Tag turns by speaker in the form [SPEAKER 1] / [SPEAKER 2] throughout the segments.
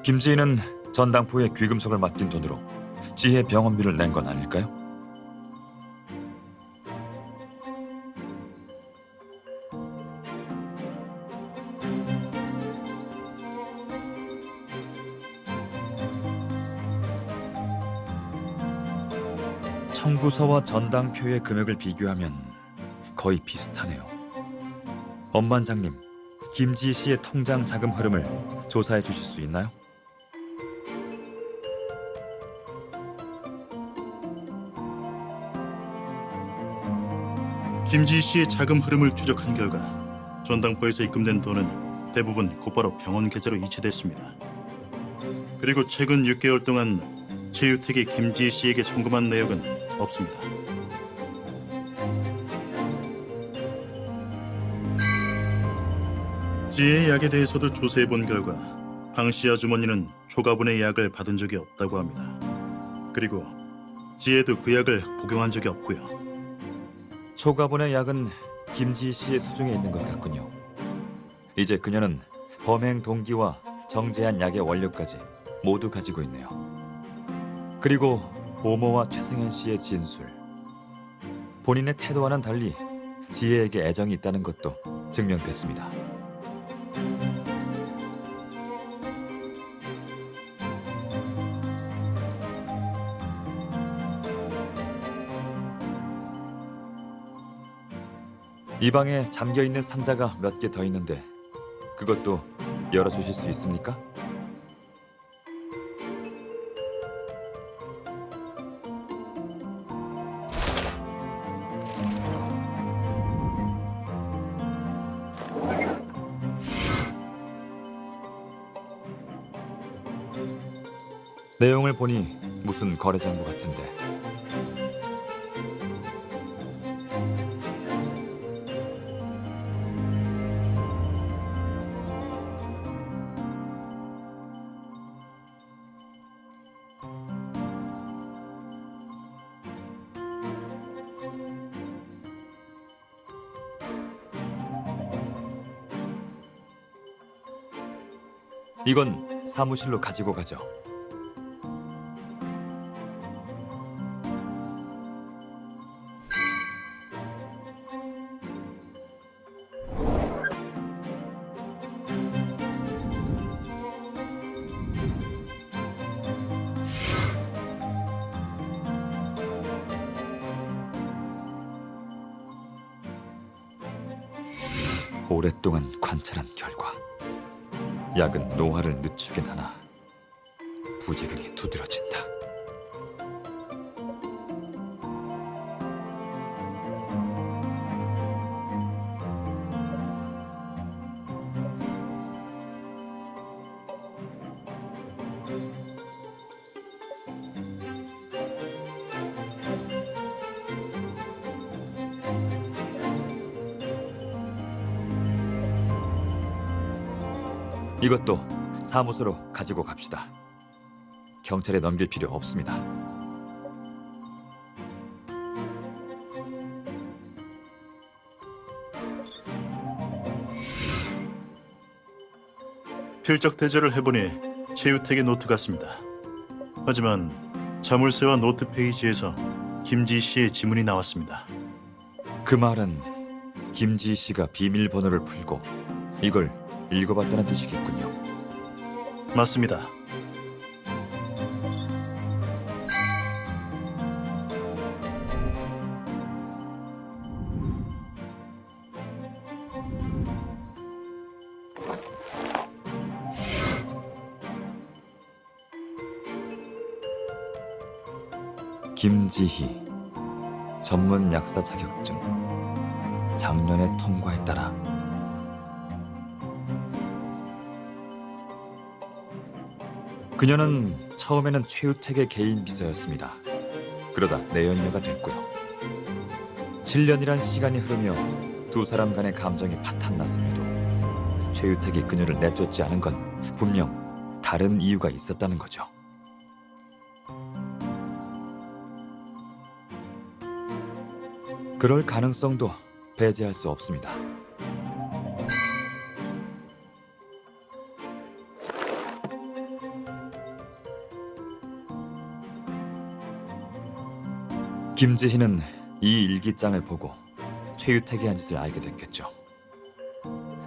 [SPEAKER 1] 김지희는 전당포에 귀금속을 맡긴 돈으로 지혜 병원비를 낸 건 아닐까요? 청구서와 전당표의 금액을 비교하면 거의 비슷하네요. 엄반장님, 김지희 씨의 통장 자금 흐름을 조사해 주실 수 있나요?
[SPEAKER 2] 김지희 씨의 자금 흐름을 추적한 결과 전당포에서 입금된 돈은 대부분 곧바로 병원 계좌로 이체됐습니다. 그리고 최근 6개월 동안 최유택이 김지희 씨에게 송금한 내역은 없습니다. 지혜의 약에 대해서도 조사해본 결과 방 씨 아주머니는 초가분의 약을 받은 적이 없다고 합니다. 그리고 지혜도 그 약을 복용한 적이 없고요.
[SPEAKER 1] 초가분의 약은 김지희 씨의 수중에 있는 것 같군요. 이제 그녀는 범행 동기와 정제한 약의 원료까지 모두 가지고 있네요. 그리고 오모와 최승현 씨의 진술. 본인의 태도와는 달리 지혜에게 애정이 있다는 것도 증명됐습니다. 이 방에 잠겨있는 상자가 몇 개 더 있는데 그것도 열어주실 수 있습니까? 내용을 보니 무슨 거래장부 같은데. 이건 사무실로 가지고 가죠. 오랫동안 관찰한 결과 약은 노화를 늦추긴 하나 부작용이 두드러진다. 이것도 사무소로 가지고 갑시다. 경찰에 넘길 필요 없습니다.
[SPEAKER 2] 필적 대조를 해보니 최유택의 노트 같습니다. 하지만 자물쇠와 노트 페이지에서 김지희 씨의 지문이 나왔습니다.
[SPEAKER 1] 그 말은 김지희 씨가 비밀번호를 풀고 이걸 읽어봤다는 뜻이겠군요.
[SPEAKER 2] 맞습니다.
[SPEAKER 1] 김지희 전문 약사 자격증 작년에 통과했다라. 그녀는 처음에는 최유택의 개인 비서였습니다. 그러다 내연녀가 됐고요. 7년이란 시간이 흐르며 두 사람 간의 감정이 파탄났음에도 최유택이 그녀를 내쫓지 않은 건 분명 다른 이유가 있었다는 거죠. 그럴 가능성도 배제할 수 없습니다. 김지희는 이 일기장을 보고 최유택이 한 짓을 알게 됐겠죠.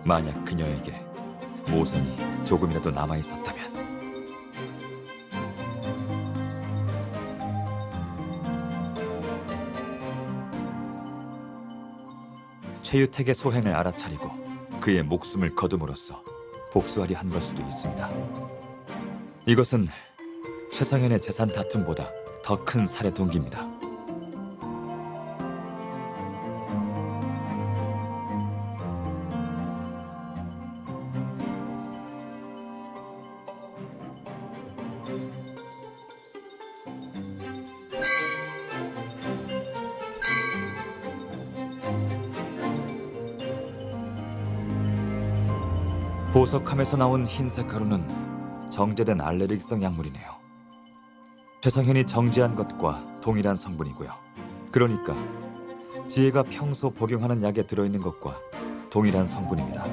[SPEAKER 1] 만약 그녀에게 모선이 조금이라도 남아 있었다면. 최유택의 소행을 알아차리고 그의 목숨을 거둠으로써 복수하려 한 걸 수도 있습니다. 이것은 최상현의 재산 다툼보다 더 큰 살해 동기입니다. 보석함에서 나온 흰색 가루는 정제된 알레르기성 약물이네요. 최상현이 정제한 것과 동일한 성분이고요. 그러니까 지혜가 평소 복용하는 약에 들어있는 것과 동일한 성분입니다.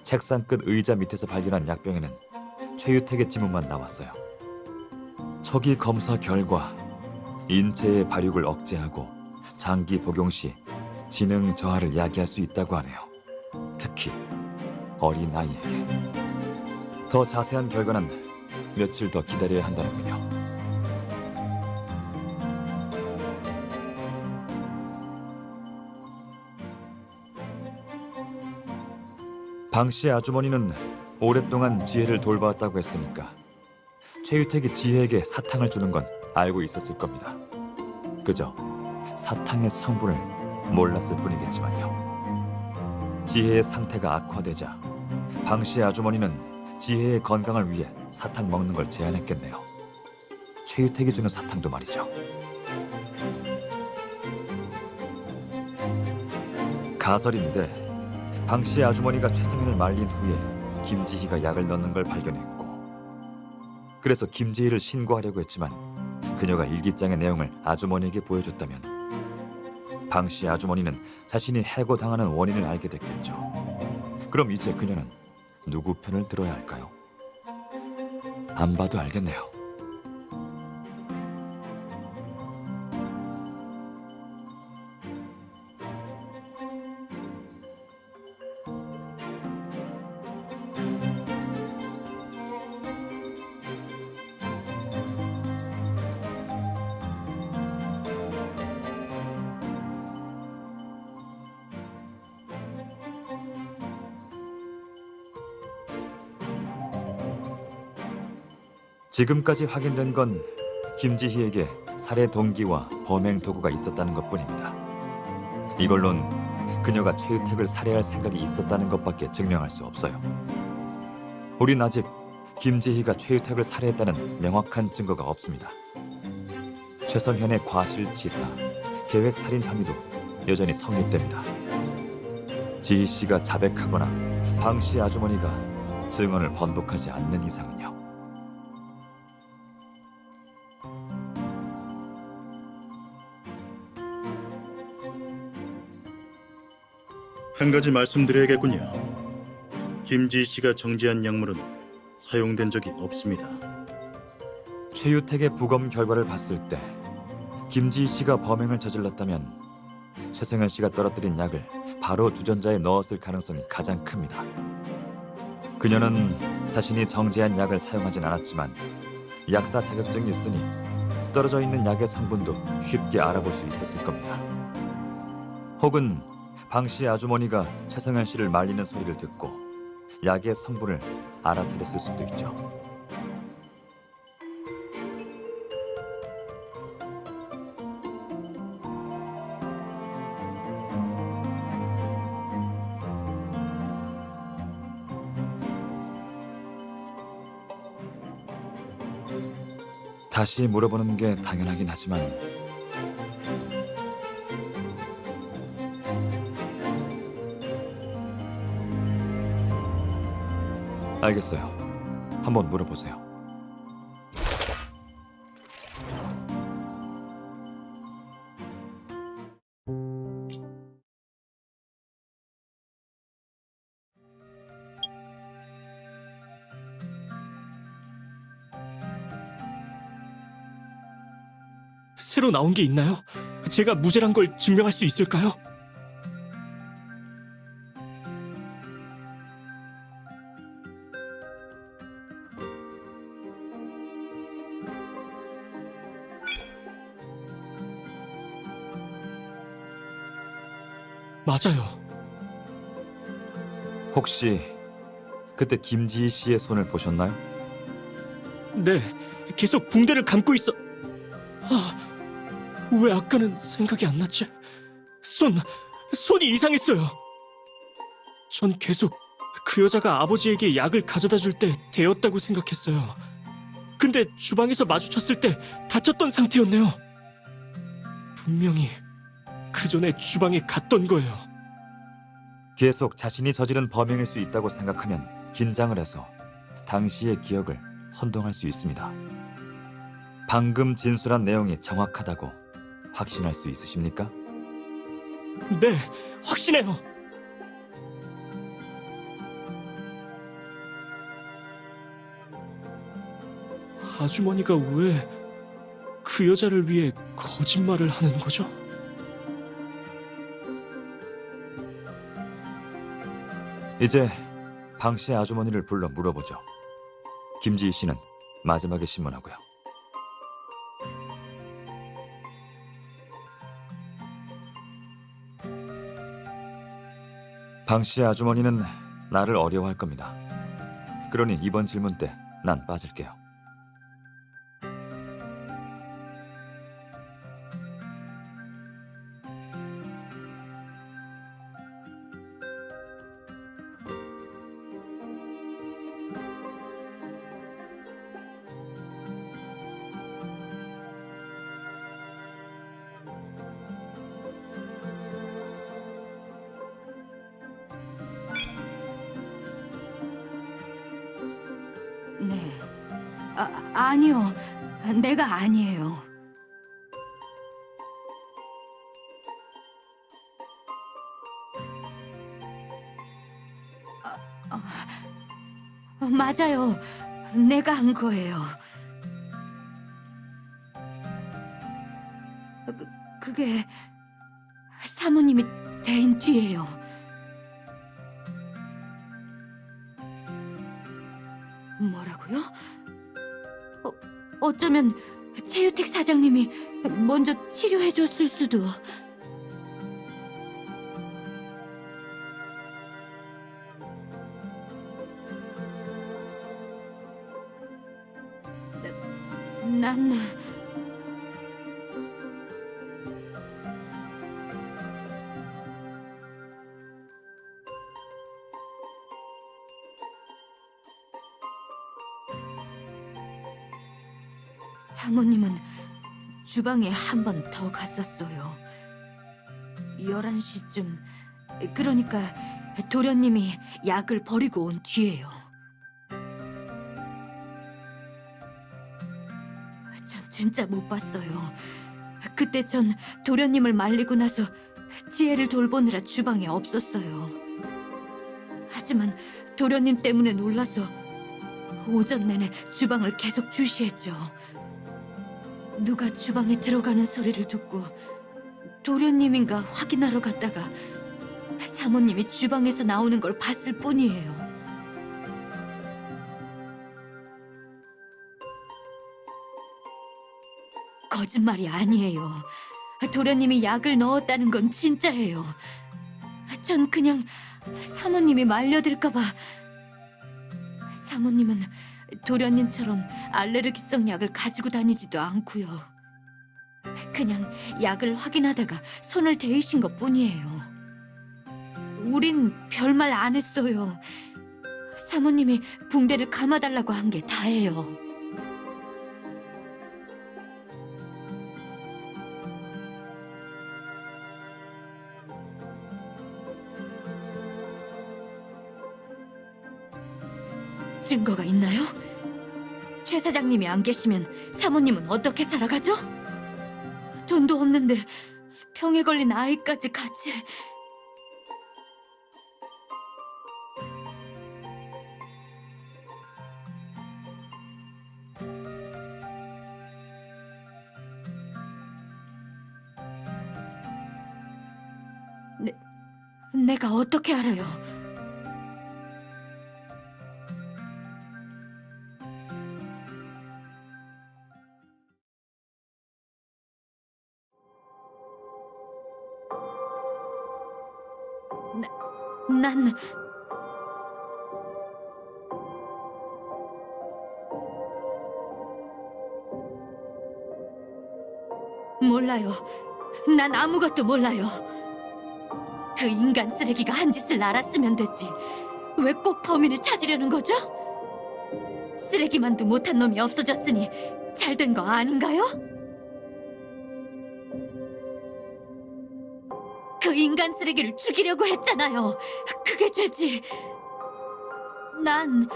[SPEAKER 1] 책상 끝 의자 밑에서 발견한 약병에는 최유택의 지문만 남았어요. 초기 검사 결과 인체의 발육을 억제하고 장기 복용 시 지능 저하를 야기할 수 있다고 하네요. 특히 어린 아이에게. 더 자세한 결과는 며칠 더 기다려야 한다는군요. 방 씨의 아주머니는 오랫동안 지혜를 돌봐왔다고 했으니까 최유택이 지혜에게 사탕을 주는 건 알고 있었을 겁니다. 그저 사탕의 성분을 몰랐을 뿐이겠지만요. 지혜의 상태가 악화되자 방 씨의 아주머니는 지혜의 건강을 위해 사탕 먹는 걸 제안했겠네요. 최유택이 주는 사탕도 말이죠. 가설인데 방 씨의 아주머니가 최상현을 말린 후에 김지희가 약을 넣는 걸 발견했고, 그래서 김지희를 신고하려고 했지만 그녀가 일기장의 내용을 아주머니에게 보여줬다면 방 씨의 아주머니는 자신이 해고당하는 원인을 알게 됐겠죠. 그럼 이제 그녀는 누구 편을 들어야 할까요? 안 봐도 알겠네요. 지금까지 확인된 건 김지희에게 살해 동기와 범행 도구가 있었다는 것뿐입니다. 이걸론 그녀가 최유택을 살해할 생각이 있었다는 것밖에 증명할 수 없어요. 우린 아직 김지희가 최유택을 살해했다는 명확한 증거가 없습니다. 최성현의 과실치사, 계획살인 혐의도 여전히 성립됩니다. 지희 씨가 자백하거나 방 씨 아주머니가 증언을 번복하지 않는 이상은요.
[SPEAKER 2] 한 가지 말씀드려야겠군요. 김지희 씨가 정지한 약물은 사용된 적이 없습니다.
[SPEAKER 1] 최유택의 부검 결과를 봤을 때 김지희 씨가 범행을 저질렀다면 최성현 씨가 떨어뜨린 약을 바로 주전자에 넣었을 가능성이 가장 큽니다. 그녀는 자신이 정제한 약을 사용하진 않았지만 약사 자격증이 있으니 떨어져 있는 약의 성분도 쉽게 알아볼 수 있었을 겁니다. 혹은 방 씨 아주머니가 최성현 씨를 말리는 소리를 듣고 약의 성분을 알아차렸을 수도 있죠. 다시 물어보는 게 당연하긴 하지만 알겠어요. 한번 물어보세요.
[SPEAKER 3] 새로 나온 게 있나요? 제가 무죄란 걸 증명할 수 있을까요? 맞아요.
[SPEAKER 1] 혹시 그때 김지희 씨의 손을 보셨나요?
[SPEAKER 3] 네, 계속 붕대를 감고 있어. 왜 아까는 생각이 안 났지? 손이 이상했어요. 전 계속 그 여자가 아버지에게 약을 가져다 줄 때 대었다고 생각했어요. 근데 주방에서 마주쳤을 때 다쳤던 상태였네요. 분명히 그 전에 주방에 갔던 거예요.
[SPEAKER 1] 계속 자신이 저지른 범행일 수 있다고 생각하면 긴장을 해서 당시의 기억을 혼동할 수 있습니다. 방금 진술한 내용이 정확하다고 확신할 수 있으십니까?
[SPEAKER 3] 네, 확신해요. 아주머니가 왜 그 여자를 위해 거짓말을 하는 거죠?
[SPEAKER 1] 이제 방 씨의 아주머니를 불러 물어보죠. 김지희 씨는 마지막에 신문하고요. 방 씨의 아주머니는 나를 어려워할 겁니다. 그러니 이번 질문 때 난 빠질게요.
[SPEAKER 4] 네. 아니요. 내가 아니에요. 맞아요. 내가 한 거예요. 그게 사모님이 대인 뒤예요. 뭐라고요? 어쩌면 최유택 사장님이 먼저 치료해줬을 수도. 난 사모님은 주방에 한 번 더 갔었어요. 11시쯤. 그러니까 도련님이 약을 버리고 온 뒤에요. 전 진짜 못 봤어요. 그때 전 도련님을 말리고 나서 지혜를 돌보느라 주방에 없었어요. 하지만 도련님 때문에 놀라서 오전 내내 주방을 계속 주시했죠. 누가 주방에 들어가는 소리를 듣고 도련님인가 확인하러 갔다가 사모님이 주방에서 나오는 걸 봤을 뿐이에요. 거짓말이 아니에요. 도련님이 약을 넣었다는 건 진짜예요. 전 그냥 사모님이 말려들까 봐. 사모님은 도련님처럼 알레르기성 약을 가지고 다니지도 않고요. 그냥 약을 확인하다가 손을 대이신 것뿐이에요. 우린 별말 안 했어요. 사모님이 붕대를 감아달라고 한 게 다예요. 증거가 있나요? 최 사장님이 안 계시면 사모님은 어떻게 살아가죠? 돈도 없는데 병에 걸린 아이까지 같이. 내가 어떻게 알아요? 난 몰라요. 난 아무것도 몰라요. 그 인간 쓰레기가 한 짓을 알았으면 됐지. 왜 꼭 범인을 찾으려는 거죠? 쓰레기만도 못한 놈이 없어졌으니 잘 된 거 아닌가요? 그 인간 쓰레기를 죽이려고 했잖아요. 그게 죄지. 난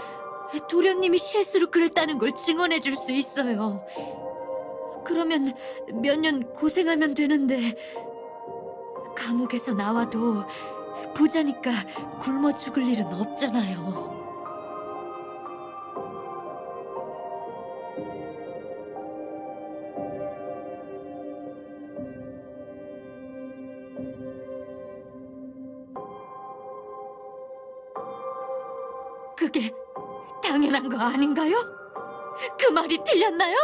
[SPEAKER 4] 도련님이 실수로 그랬다는 걸 증언해 줄 수 있어요. 그러면 몇 년 고생하면 되는데 감옥에서 나와도 부자니까 굶어 죽을 일은 없잖아요. 그게 당연한 거 아닌가요? 그 말이 틀렸나요?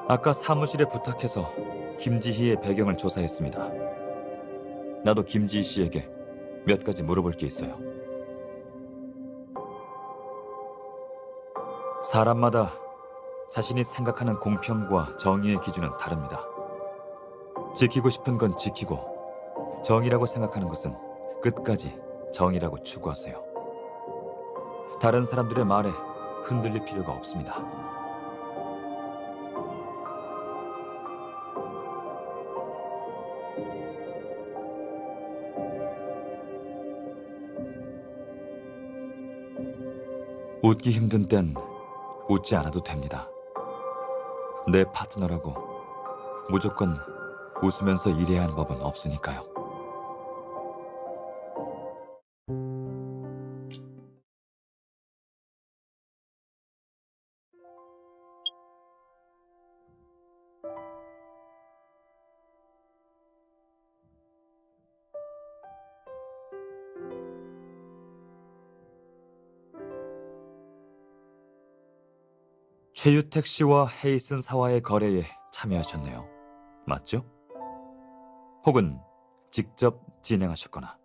[SPEAKER 1] 아까 사무실에 부탁해서 김지희의 배경을 조사했습니다. 나도 김지희 씨에게 몇 가지 물어볼 게 있어요. 사람마다 자신이 생각하는 공평과 정의의 기준은 다릅니다. 지키고 싶은 건 지키고 정의라고 생각하는 것은 끝까지 정의라고 추구하세요. 다른 사람들의 말에 흔들릴 필요가 없습니다. 웃기 힘든 땐 웃지 않아도 됩니다. 내 파트너라고 무조건 웃으면서 일해야 하는 법은 없으니까요. 최유택 씨와 헤이슨 사와의 거래에 참여하셨네요. 맞죠? 혹은 직접 진행하셨거나.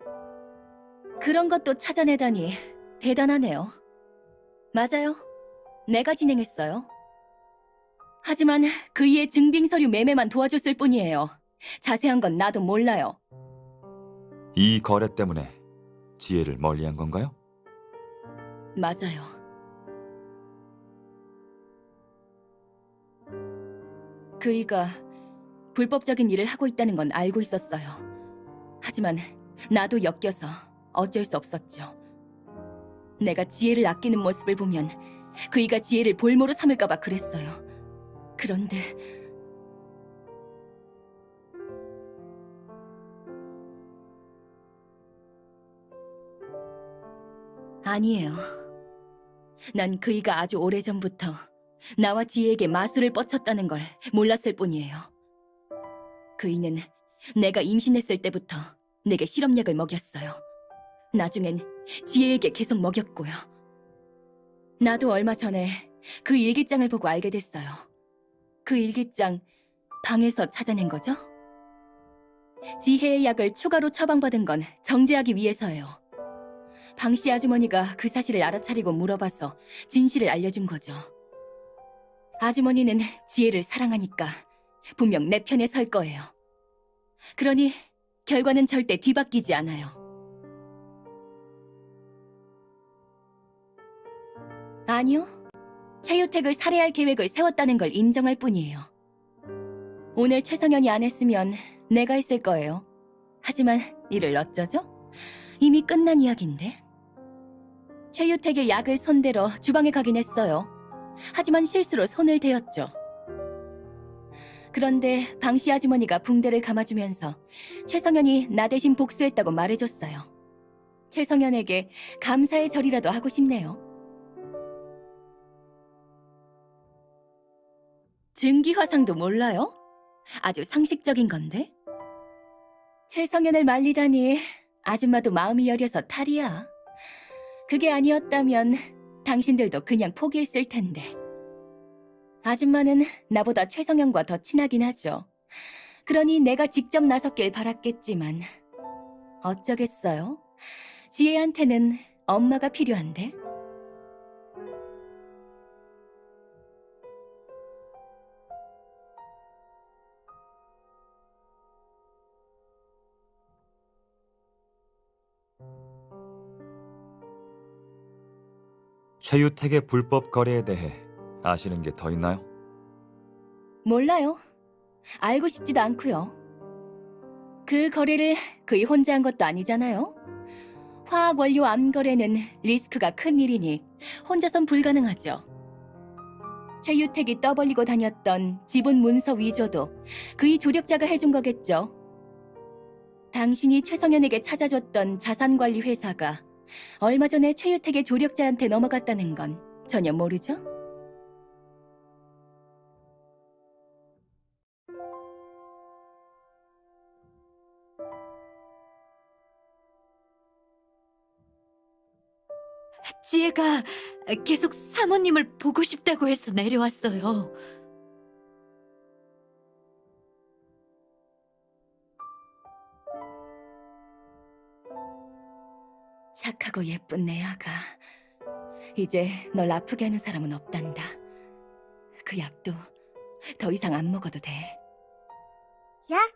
[SPEAKER 5] 그런 것도 찾아내다니 대단하네요. 맞아요. 내가 진행했어요. 하지만 그이의 증빙서류 매매만 도와줬을 뿐이에요. 자세한 건 나도 몰라요.
[SPEAKER 1] 이 거래 때문에 지혜를 멀리한 건가요?
[SPEAKER 5] 맞아요. 그이가 불법적인 일을 하고 있다는 건 알고 있었어요. 하지만 나도 엮여서 어쩔 수 없었죠. 내가 지혜를 아끼는 모습을 보면 그이가 지혜를 볼모로 삼을까 봐 그랬어요. 그런데 아니에요. 난 그이가 아주 오래전부터 나와 지혜에게 마술을 뻗쳤다는 걸 몰랐을 뿐이에요. 그이는 내가 임신했을 때부터 내게 실험약을 먹였어요. 나중엔 지혜에게 계속 먹였고요. 나도 얼마 전에 그 일기장을 보고 알게 됐어요. 그 일기장 방에서 찾아낸 거죠? 지혜의 약을 추가로 처방받은 건 정제하기 위해서예요. 방씨 아주머니가 그 사실을 알아차리고 물어봐서 진실을 알려준 거죠. 아주머니는 지혜를 사랑하니까 분명 내 편에 설 거예요. 그러니 결과는 절대 뒤바뀌지 않아요. 아니요. 최유택을 살해할 계획을 세웠다는 걸 인정할 뿐이에요. 오늘 최성현이 안 했으면 내가 했을 거예요. 하지만 이를 어쩌죠? 이미 끝난 이야기인데. 최유택의 약을 손대러 주방에 가긴 했어요. 하지만 실수로 손을 대었죠. 그런데 방씨 아주머니가 붕대를 감아주면서 최성현이 나 대신 복수했다고 말해줬어요. 최성현에게 감사의 절이라도 하고 싶네요. 증기화상도 몰라요? 아주 상식적인 건데? 최성현을 말리다니 아줌마도 마음이 여려서 탈이야. 그게 아니었다면 당신들도 그냥 포기했을 텐데. 아줌마는 나보다 최성현과 더 친하긴 하죠. 그러니 내가 직접 나섰길 바랐겠지만 어쩌겠어요? 지혜한테는 엄마가 필요한데.
[SPEAKER 1] 최유택의 불법 거래에 대해 아시는 게 더 있나요?
[SPEAKER 5] 몰라요. 알고 싶지도 않고요. 그 거래를 그이 혼자 한 것도 아니잖아요. 화학 원료 암 거래는 리스크가 큰 일이니 혼자선 불가능하죠. 최유택이 떠벌리고 다녔던 지분 문서 위조도 그이 조력자가 해준 거겠죠. 당신이 최성현에게 찾아줬던 자산관리 회사가 얼마 전에 최유택의 조력자한테 넘어갔다는 건 전혀 모르죠?
[SPEAKER 4] 지혜가 계속 사모님을 보고 싶다고 해서 내려왔어요.
[SPEAKER 5] 착하고 예쁜 내 아가. 이제 널 아프게 하는 사람은 없단다. 그 약도 더 이상 안 먹어도 돼.
[SPEAKER 6] 약?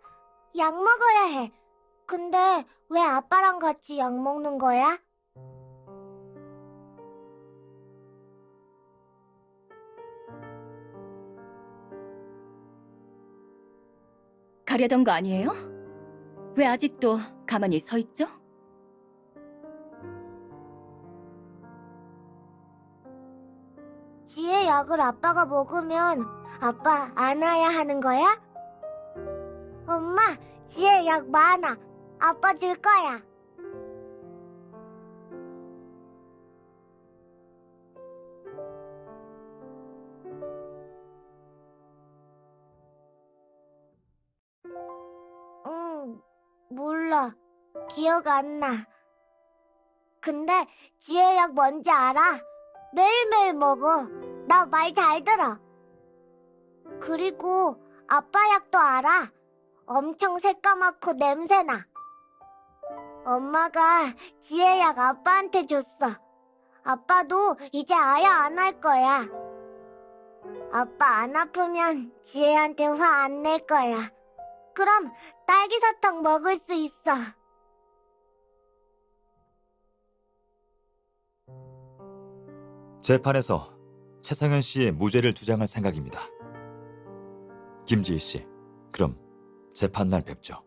[SPEAKER 6] 약 먹어야 해. 근데 왜 아빠랑 같이 약 먹는 거야?
[SPEAKER 5] 가려던 거 아니에요? 왜 아직도 가만히 서 있죠?
[SPEAKER 6] 지혜 약을 아빠가 먹으면 아빠 안 와야 하는 거야? 엄마, 지혜 약 많아. 아빠 줄 거야. 몰라. 기억 안 나. 근데 지혜 약 뭔지 알아? 매일매일 먹어. 나 말 잘 들어. 그리고 아빠 약도 알아. 엄청 새까맣고 냄새나. 엄마가 지혜 약 아빠한테 줬어. 아빠도 이제 아예 안 할 거야. 아빠 안 아프면 지혜한테 화 안 낼 거야. 그럼 딸기 사탕 먹을 수 있어.
[SPEAKER 1] 재판에서 최성현 씨의 무죄를 주장할 생각입니다. 김지희 씨, 그럼 재판날 뵙죠.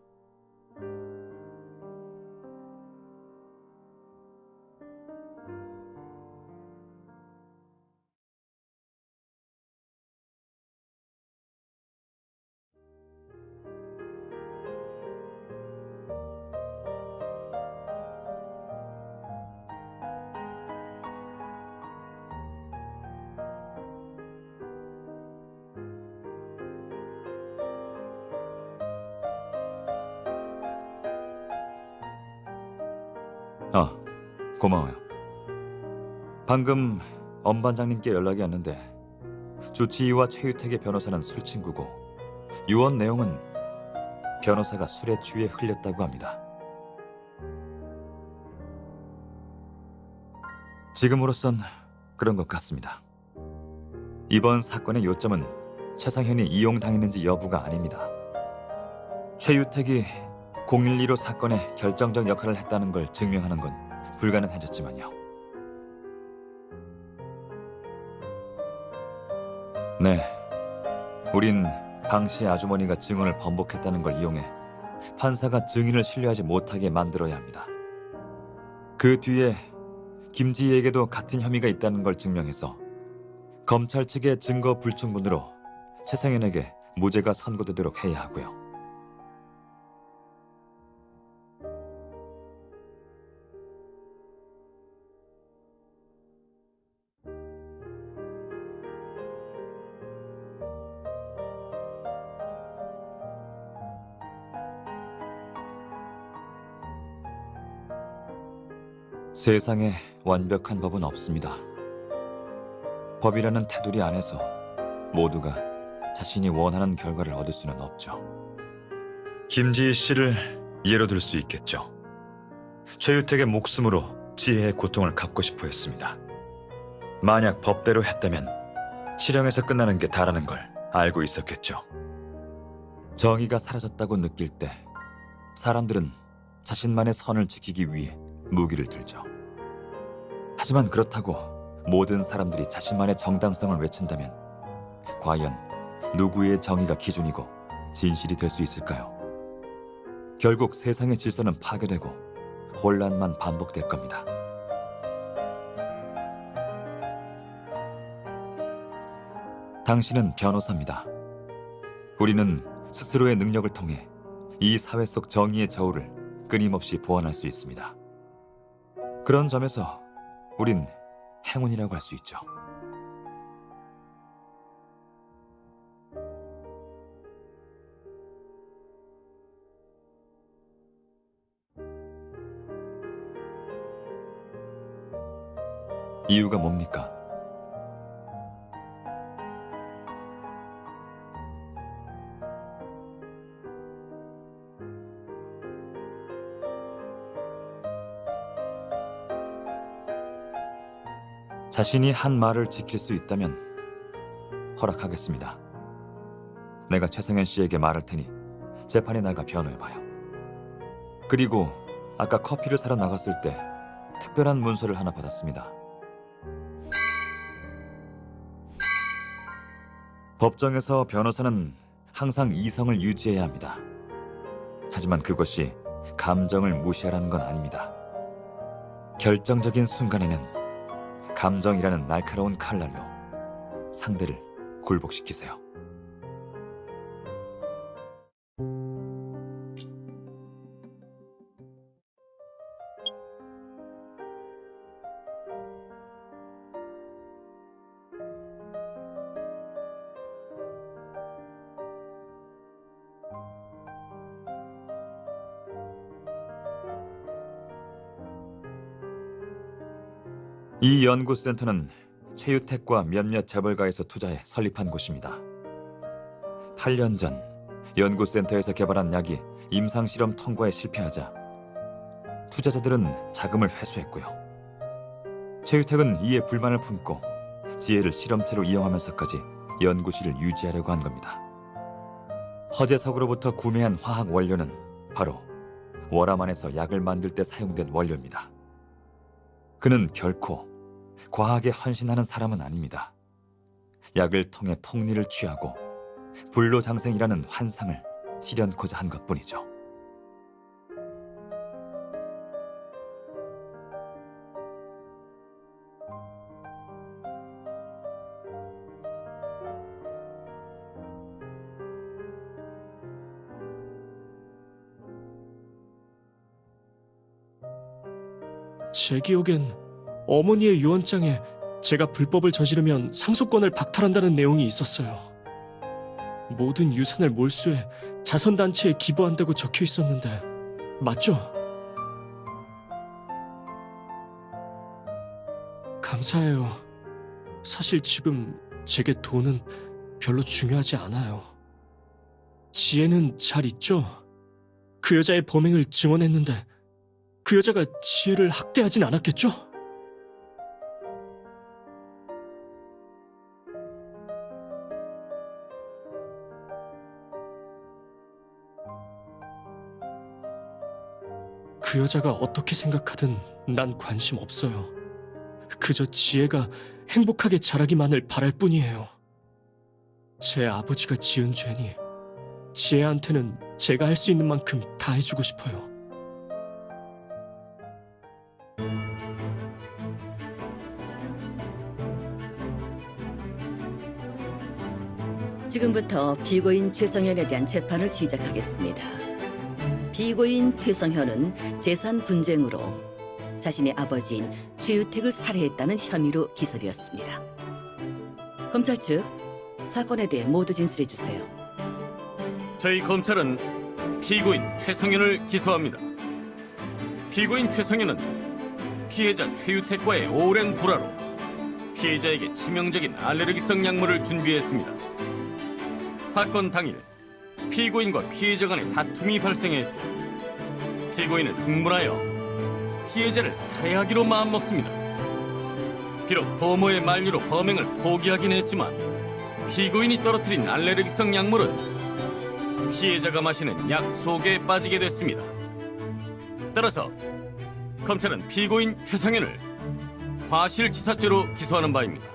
[SPEAKER 1] 고마워요. 방금 엄 반장님께 연락이 왔는데 주치의와 최유택의 변호사는 술친구고 유언 내용은 변호사가 술에 취해 흘렸다고 합니다. 지금으로선 그런 것 같습니다. 이번 사건의 요점은 최상현이 이용당했는지 여부가 아닙니다. 최유택이 012로 사건에 결정적 역할을 했다는 걸 증명하는 건 불가능해졌지만요. 네, 우린 방 씨 아주머니가 증언을 번복했다는 걸 이용해 판사가 증인을 신뢰하지 못하게 만들어야 합니다. 그 뒤에 김지희에게도 같은 혐의가 있다는 걸 증명해서 검찰 측의 증거 불충분으로 최상현에게 무죄가 선고되도록 해야 하고요. 세상에 완벽한 법은 없습니다. 법이라는 테두리 안에서 모두가 자신이 원하는 결과를 얻을 수는 없죠. 김지희 씨를 예로 들 수 있겠죠. 최유택의 목숨으로 지혜의 고통을 갚고 싶어 했습니다. 만약 법대로 했다면 실형에서 끝나는 게 다라는 걸 알고 있었겠죠. 정의가 사라졌다고 느낄 때 사람들은 자신만의 선을 지키기 위해 무기를 들죠. 하지만 그렇다고 모든 사람들이 자신만의 정당성을 외친다면 과연 누구의 정의가 기준이고 진실이 될 수 있을까요? 결국 세상의 질서는 파괴되고 혼란만 반복될 겁니다. 당신은 변호사입니다. 우리는 스스로의 능력을 통해 이 사회 속 정의의 저울을 끊임없이 보완할 수 있습니다. 그런 점에서 우린 행운이라고 할 수 있죠. 이유가 뭡니까? 자신이 한 말을 지킬 수 있다면 허락하겠습니다. 내가 최상현 씨에게 말할 테니 재판에 나가 변호해봐요. 그리고 아까 커피를 사러 나갔을 때 특별한 문서를 하나 받았습니다. 법정에서 변호사는 항상 이성을 유지해야 합니다. 하지만 그것이 감정을 무시하라는 건 아닙니다. 결정적인 순간에는 감정이라는 날카로운 칼날로 상대를 굴복시키세요. 이 연구센터는 최유택과 몇몇 재벌가에서 투자해 설립한 곳입니다. 8년 전 연구센터에서 개발한 약이 임상실험 통과에 실패하자 투자자들은 자금을 회수했고요. 최유택은 이에 불만을 품고 지혜를 실험체로 이용하면서까지 연구실을 유지하려고 한 겁니다. 허재석으로부터 구매한 화학 원료는 바로 월암안에서 약을 만들 때 사용된 원료입니다. 그는 결코 과학에 헌신하는 사람은 아닙니다. 약을 통해 폭리를 취하고 불로장생이라는 환상을 실현코자 한 것뿐이죠.
[SPEAKER 3] 제 기억엔 어머니의 유언장에 제가 불법을 저지르면 상속권을 박탈한다는 내용이 있었어요. 모든 유산을 몰수해 자선단체에 기부한다고 적혀 있었는데 맞죠? 감사해요. 사실 지금 제게 돈은 별로 중요하지 않아요. 지혜는 잘 있죠? 그 여자의 범행을 증언했는데 그 여자가 지혜를 학대하진 않았겠죠? 그 여자가 어떻게 생각하든 난 관심 없어요. 그저 지혜가 행복하게 자라기만을 바랄 뿐이에요. 제 아버지가 지은 죄니 지혜한테는 제가 할 수 있는 만큼 다 해주고 싶어요.
[SPEAKER 7] 지금부터 피고인 최성현에 대한 재판을 시작하겠습니다. 피고인 최성현은 재산 분쟁으로 자신의 아버지인 최유택을 살해했다는 혐의로 기소되었습니다. 검찰 측 사건에 대해 모두 진술해 주세요.
[SPEAKER 8] 저희 검찰은 피고인 최성현을 기소합니다. 피고인 최성현은 피해자 최유택과의 오랜 불화로 피해자에게 치명적인 알레르기성 약물을 준비했습니다. 사건 당일 피고인과 피해자 간의 다툼이 발생했고 피고인은 흥분하여 피해자를 살해하기로 마음먹습니다. 비록 보모의 만류로 범행을 포기하긴 했지만 피고인이 떨어뜨린 알레르기성 약물은 피해자가 마시는 약 속에 빠지게 됐습니다. 따라서 검찰은 피고인 최성현을 과실치사죄로 기소하는 바입니다.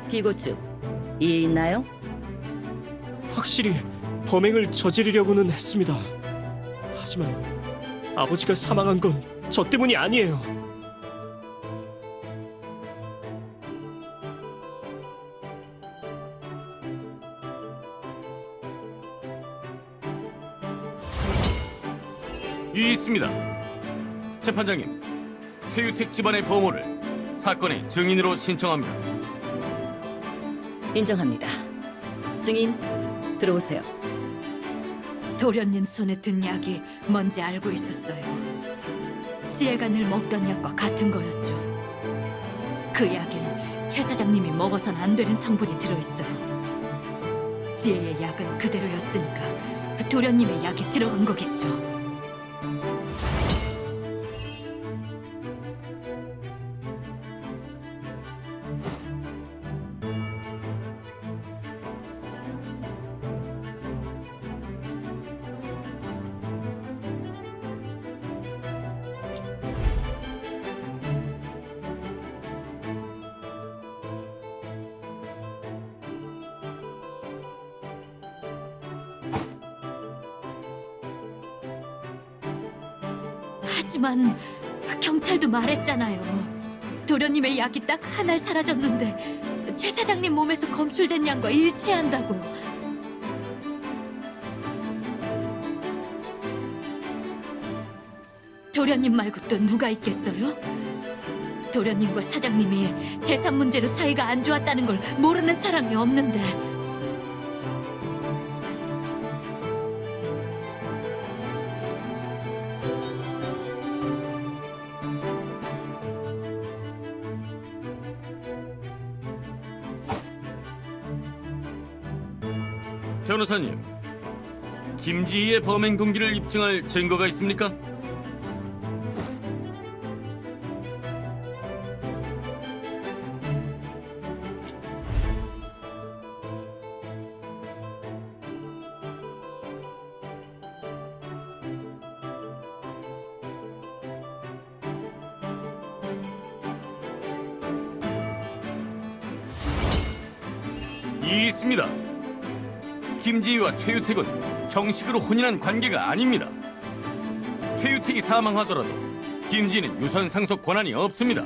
[SPEAKER 7] 피고 측 이해 있나요?
[SPEAKER 3] 확실히 범행을 저지르려고는 했습니다. 하지만 아버지가 사망한 건 저 때문이 아니에요.
[SPEAKER 8] 이 있습니다. 재판장님, 최유택 집안의 보모를 사건의 증인으로 신청합니다.
[SPEAKER 7] 인정합니다. 증인 들어오세요.
[SPEAKER 4] 도련님 손에 든 약이 뭔지 알고 있었어요. 지혜가 늘 먹던 약과 같은 거였죠. 그 약엔 최 사장님이 먹어선 안 되는 성분이 들어있어요. 지혜의 약은 그대로였으니까 도련님의 약이 들어간 거겠죠. 하지만 경찰도 말했잖아요. 도련님의 약이 딱 한 알 사라졌는데 최 사장님 몸에서 검출된 양과 일치한다고요. 도련님 말고 또 누가 있겠어요? 도련님과 사장님이 재산 문제로 사이가 안 좋았다는 걸 모르는 사람이 없는데.
[SPEAKER 8] 변호사님, 김지희의 범행 동기를 입증할 증거가 있습니까? 이 있습니다. 김지희와 최유택은 정식으로 혼인한 관계가 아닙니다. 최유택이 사망하더라도 김지희는 유산 상속 권한이 없습니다.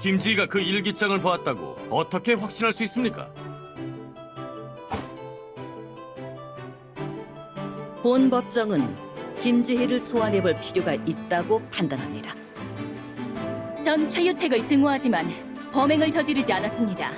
[SPEAKER 8] 김지희가 그 일기장을 보았다고 어떻게 확신할 수 있습니까?
[SPEAKER 7] 본 법정은 김지희를 소환해볼 필요가 있다고 판단합니다.
[SPEAKER 5] 전 최유택을 증오하지만 범행을 저지르지 않았습니다.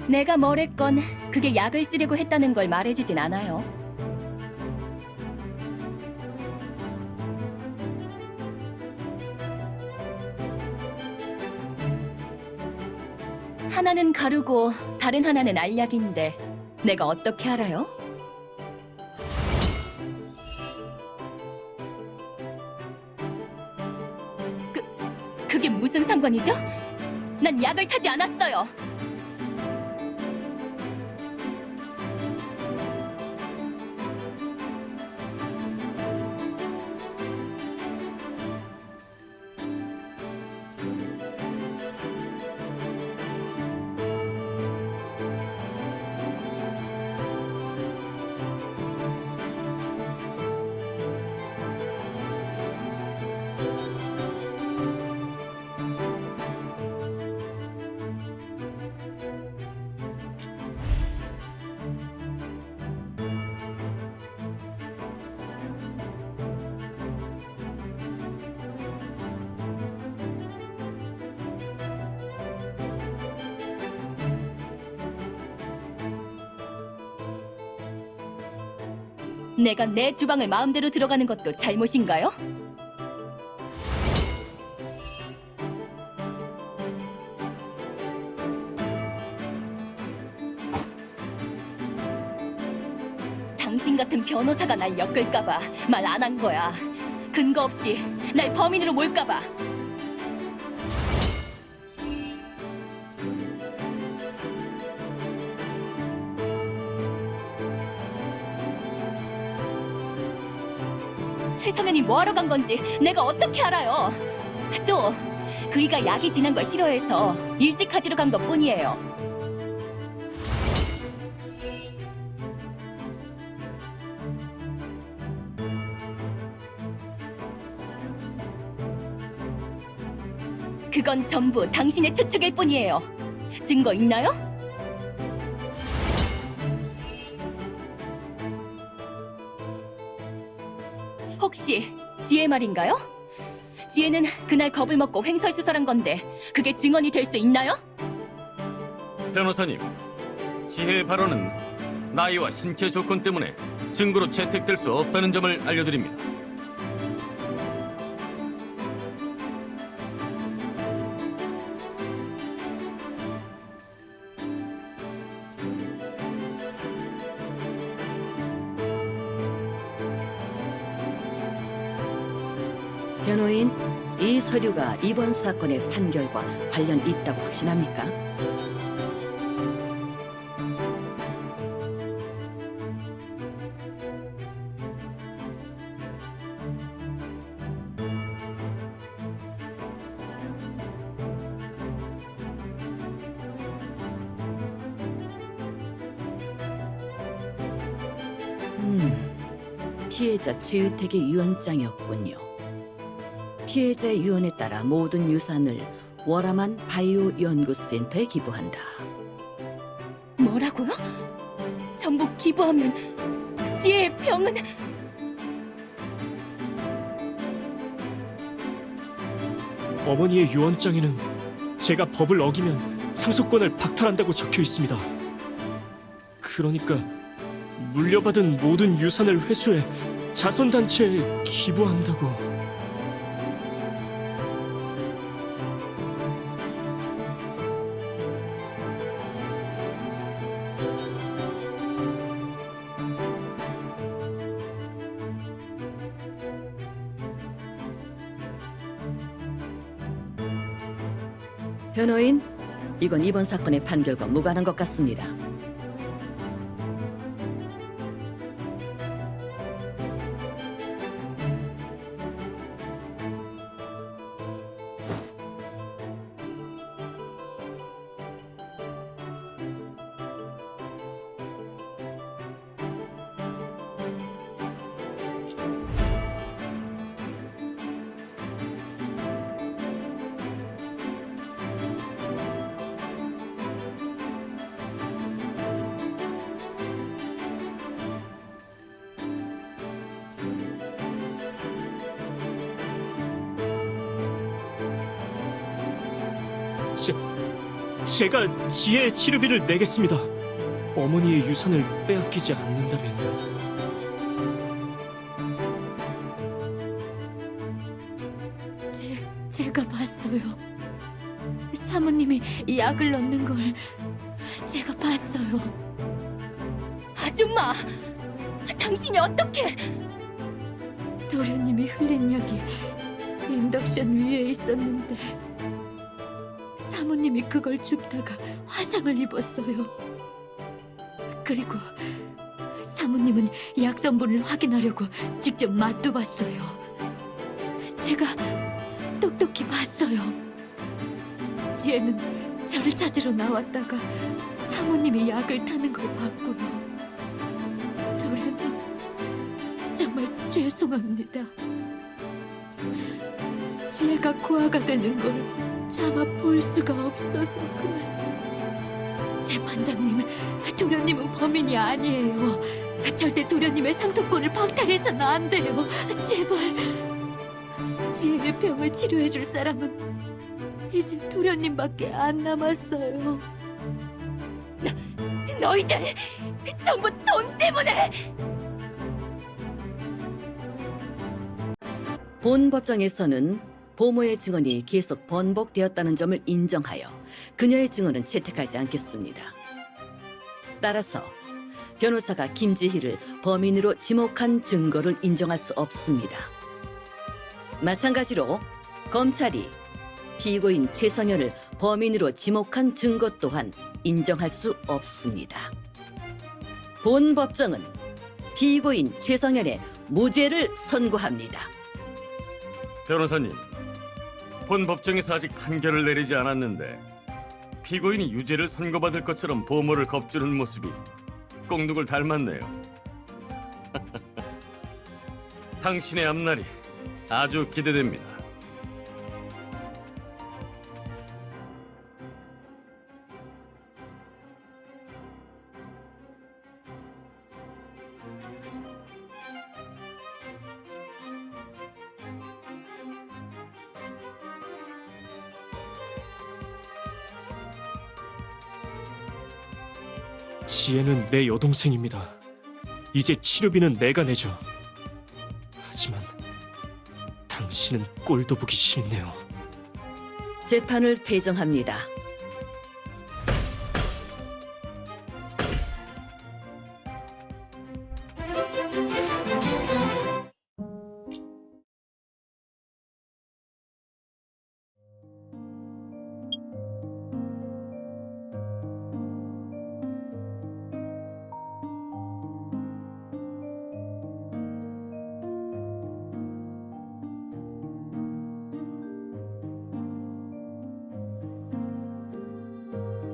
[SPEAKER 5] 내가 뭐랬건 그게 약을 쓰려고 했다는 걸 말해주진 않아요. 하나는 가루고 다른 하나는 알약인데 내가 어떻게 알아요? 그게 무슨 상관이죠? 난 약을 타지 않았어요. 내가 내 주방을 마음대로 들어가는 것도 잘못인가요? 당신 같은 변호사가 날 엮을까봐 말 안 한 거야. 근거 없이 날 범인으로 몰까봐. 최성현이 뭐하러 간 건지 내가 어떻게 알아요? 또 그이가 약이 진한 걸 싫어해서 일찍 가지러 간 것뿐이에요. 그건 전부 당신의 추측일 뿐이에요. 증거 있나요? 혹시 지혜 말인가요? 지혜는 그날 겁을 먹고 횡설수설한 건데 그게 증언이 될 수 있나요?
[SPEAKER 8] 변호사님, 지혜의 발언은 나이와 신체 조건 때문에 증거로 채택될 수 없다는 점을 알려드립니다.
[SPEAKER 7] 변호인, 이 서류가 이번 사건의 판결과 관련 있다고 확신합니까? 피해자 최유택의 유언장이었군요. 피해자의 유언에 따라 모든 유산을 월화만 바이오 연구센터에 기부한다.
[SPEAKER 5] 뭐라고요? 전부 기부하면 지혜의 병은...
[SPEAKER 3] 어머니의 유언장에는 제가 법을 어기면 상속권을 박탈한다고 적혀 있습니다. 그러니까 물려받은 모든 유산을 회수해 자선단체에 기부한다고.
[SPEAKER 7] 변호인, 이건 이번 사건의 판결과 무관한 것 같습니다.
[SPEAKER 3] 제가 지혜의 치료비를 내겠습니다. 어머니의 유산을 빼앗기지 않는다면요.
[SPEAKER 4] 제가 봤어요. 사모님이 약을 넣는 걸 제가 봤어요.
[SPEAKER 5] 아줌마! 당신이 어떻게...
[SPEAKER 4] 도련님이 흘린 약이 인덕션 위에 있었는데 사모님이 그걸 줍다가 화상을 입었어요. 그리고 사모님은 약 성분을 확인하려고 직접 맛도 봤어요. 제가 똑똑히 봤어요. 지혜는 저를 찾으러 나왔다가 사모님이 약을 타는 걸 봤고요. 도련님, 정말 죄송합니다. 지혜가 고아가 되는 걸 차마 볼 수가 없어서 그만. 재판장님, 도련님은 범인이 아니에요. 절대 도련님의 상속권을 박탈해서는 안 돼요. 제발. 지혜의 병을 치료해줄 사람은 이제 도련님밖에 안 남았어요.
[SPEAKER 5] 너희들 전부 돈 때문에!
[SPEAKER 7] 본 법정에서는 보모의 증언이 계속 번복되었다는 점을 인정하여 그녀의 증언은 채택하지 않겠습니다. 따라서 변호사가 김지희를 범인으로 지목한 증거를 인정할 수 없습니다. 마찬가지로 검찰이 피고인 최선현을 범인으로 지목한 증거 또한 인정할 수 없습니다. 본 법정은 피고인 최선현의 무죄를 선고합니다.
[SPEAKER 8] 변호사님, 본 법정에서 아직 판결을 내리지 않았는데 피고인이 유죄를 선고받을 것처럼 보모를 겁주는 모습이 꼭 누굴 닮았네요. 당신의 앞날이 아주 기대됩니다.
[SPEAKER 3] 지혜는 내 여동생입니다. 이제 치료비는 내가 내죠. 하지만 당신은 꼴도 보기 싫네요.
[SPEAKER 7] 재판을 폐정합니다.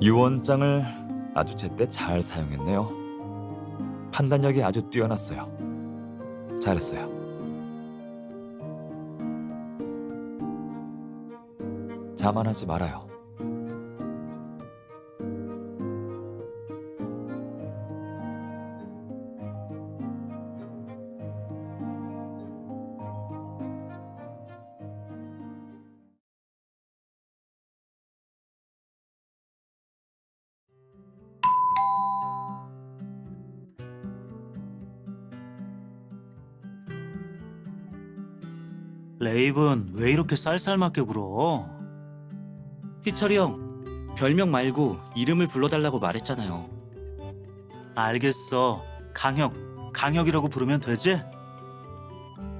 [SPEAKER 1] 유언장을 아주 제때 잘 사용했네요. 판단력이 아주 뛰어났어요. 잘했어요. 자만하지 말아요.
[SPEAKER 9] 레이븐 왜 이렇게 쌀쌀맞게 굴어? 희철이 형 별명 말고 이름을 불러달라고 말했잖아요. 알겠어. 강혁이라고 부르면 되지?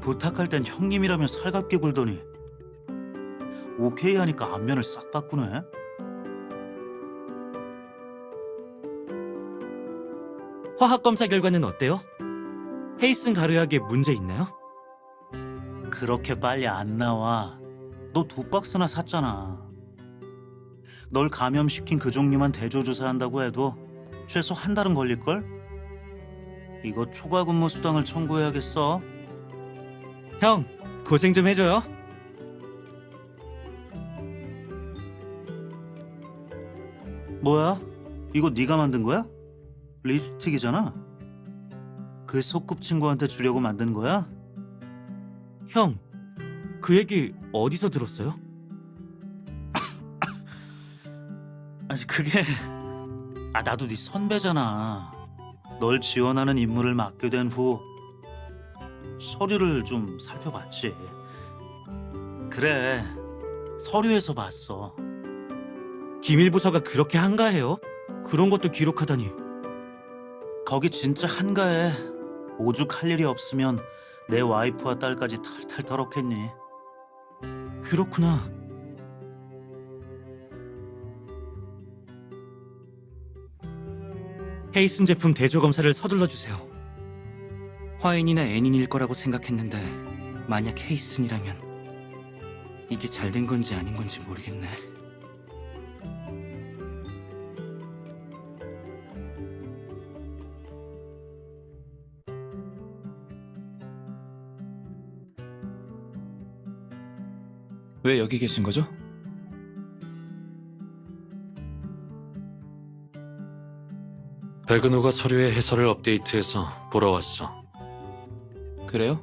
[SPEAKER 9] 부탁할 땐 형님이라면 살갑게 굴더니 오케이 하니까 안면을 싹 바꾸네. 화학검사 결과는 어때요? 헤이슨 가루약에 문제 있나요? 그렇게 빨리 안 나와. 너 2박스나 샀잖아. 널 감염시킨 그 종류만 대조조사한다고 해도 최소 한 달은 걸릴걸? 이거 초과 근무 수당을 청구해야겠어. 형, 고생 좀 해줘요. 뭐야? 이거 네가 만든 거야? 립스틱이잖아. 그 소꿉친구한테 주려고 만든 거야? 형, 그 얘기 어디서 들었어요? 아니 그게 나도 네 선배잖아. 널 지원하는 임무를 맡게 된 후 서류를 좀 살펴봤지. 그래, 서류에서 봤어. 기밀부서가 그렇게 한가해요? 그런 것도 기록하다니. 거기 진짜 한가해. 오죽 할 일이 없으면 내 와이프와 딸까지 탈탈 털었겠니. 그렇구나. 헤이슨 제품 대조 검사를 서둘러 주세요. 화인이나 애닌일 거라고 생각했는데 만약 헤이슨이라면 이게 잘 된 건지 아닌 건지 모르겠네.
[SPEAKER 10] 왜 여기 계신 거죠?
[SPEAKER 11] 백은호가 서류의 해설을 업데이트해서 보러 왔어.
[SPEAKER 10] 그래요?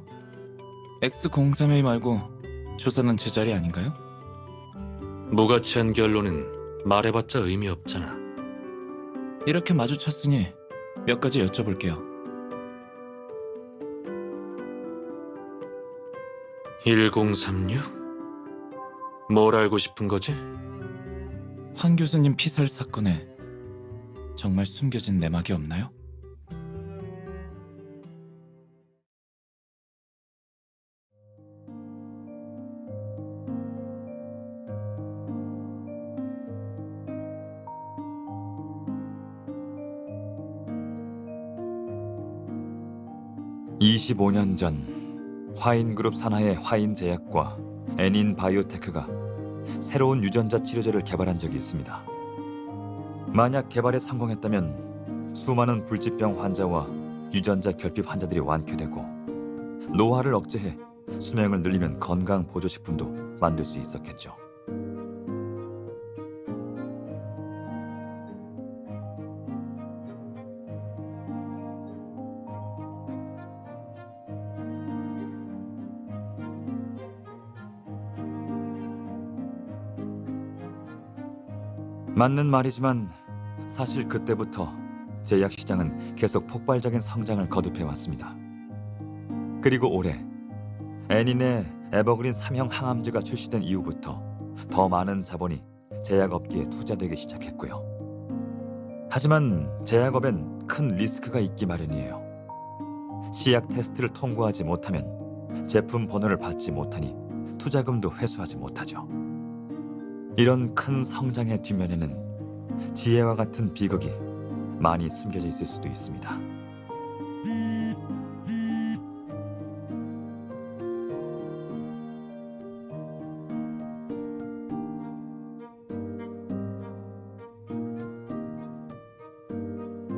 [SPEAKER 10] X031 말고 조사는 제 자리 아닌가요?
[SPEAKER 11] 무가치한 결론은 말해봤자 의미 없잖아.
[SPEAKER 10] 이렇게 마주쳤으니 몇 가지 여쭤볼게요.
[SPEAKER 11] 1036? 뭘 알고 싶은 거지?
[SPEAKER 10] 황 교수님 피살 사건에 정말 숨겨진 내막이 없나요?
[SPEAKER 1] (25년) 전 화인그룹 산하의 화인제약과 애닌 바이오테크가 새로운 유전자 치료제를 개발한 적이 있습니다. 만약 개발에 성공했다면 수많은 불치병 환자와 유전자 결핍 환자들이 완쾌되고 노화를 억제해 수명을 늘리는 건강 보조식품도 만들 수 있었겠죠. 맞는 말이지만 사실 그때부터 제약 시장은 계속 폭발적인 성장을 거듭해 왔습니다. 그리고 올해 애닌의 에버그린 3형 항암제가 출시된 이후부터 더 많은 자본이 제약업계에 투자되기 시작했고요. 하지만 제약업엔 큰 리스크가 있기 마련이에요. 시약 테스트를 통과하지 못하면 제품 번호를 받지 못하니 투자금도 회수하지 못하죠. 이런 큰 성장의 뒷면에는 지혜와 같은 비극이 많이 숨겨져 있을 수도 있습니다.